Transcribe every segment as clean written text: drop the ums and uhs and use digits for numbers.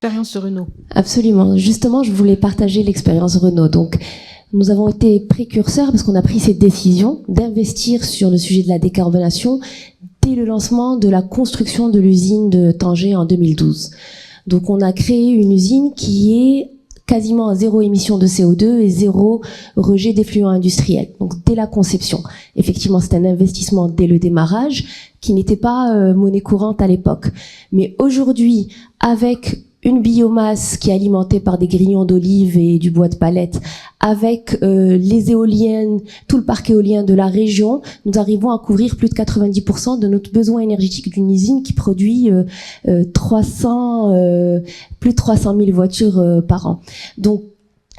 l'expérience Renault. Absolument. Justement, je voulais partager l'expérience Renault. Donc, nous avons été précurseurs parce qu'on a pris cette décision d'investir sur le sujet de la décarbonation dès le lancement de la construction de l'usine de Tanger en 2012. Donc, on a créé une usine qui est quasiment à zéro émission de CO2 et zéro rejet d'effluents industriels. Donc, dès la conception. Effectivement, c'est un investissement dès le démarrage qui n'était pas monnaie courante à l'époque. Mais aujourd'hui, avec une biomasse qui est alimentée par des grillons d'olive et du bois de palette, avec les éoliennes, tout le parc éolien de la région, nous arrivons à couvrir plus de 90% de notre besoin énergétique d'une usine qui produit plus de 300 000 voitures par an. Donc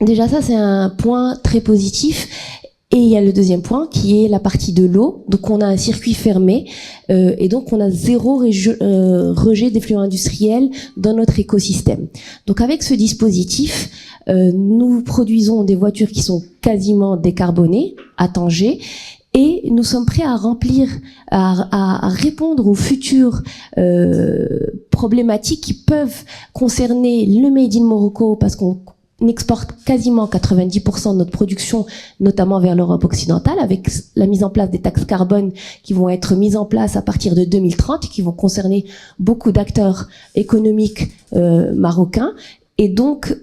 déjà ça c'est un point très positif. Et il y a le deuxième point qui est la partie de l'eau. Donc on a un circuit fermé et donc on a zéro rejet d'effluents industriels dans notre écosystème. Donc avec ce dispositif, nous produisons des voitures qui sont quasiment décarbonées à Tanger. Et nous sommes prêts à remplir, à répondre aux futures problématiques qui peuvent concerner le Made in Morocco, parce qu'on exporte quasiment 90% de notre production, notamment vers l'Europe occidentale, avec la mise en place des taxes carbone qui vont être mises en place à partir de 2030 et qui vont concerner beaucoup d'acteurs économiques marocains. Et donc,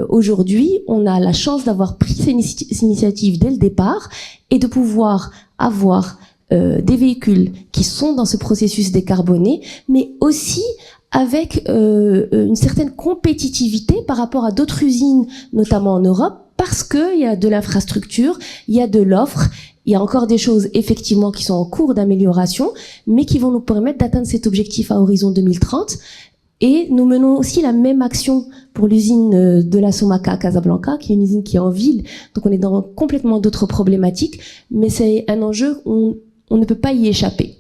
aujourd'hui, on a la chance d'avoir pris ces initiatives dès le départ et de pouvoir avoir des véhicules qui sont dans ce processus décarboné, mais aussi avec une certaine compétitivité par rapport à d'autres usines, notamment en Europe, parce qu'il y a de l'infrastructure, il y a de l'offre, il y a encore des choses effectivement qui sont en cours d'amélioration, mais qui vont nous permettre d'atteindre cet objectif à horizon 2030. Et nous menons aussi la même action pour l'usine de la Somaca à Casablanca, qui est une usine qui est en ville, donc on est dans complètement d'autres problématiques, mais c'est un enjeu où on ne peut pas y échapper.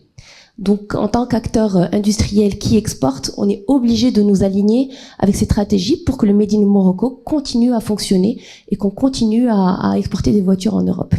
Donc, en tant qu'acteur industriel qui exporte, on est obligé de nous aligner avec ces stratégies pour que le Made in Morocco continue à fonctionner et qu'on continue à exporter des voitures en Europe.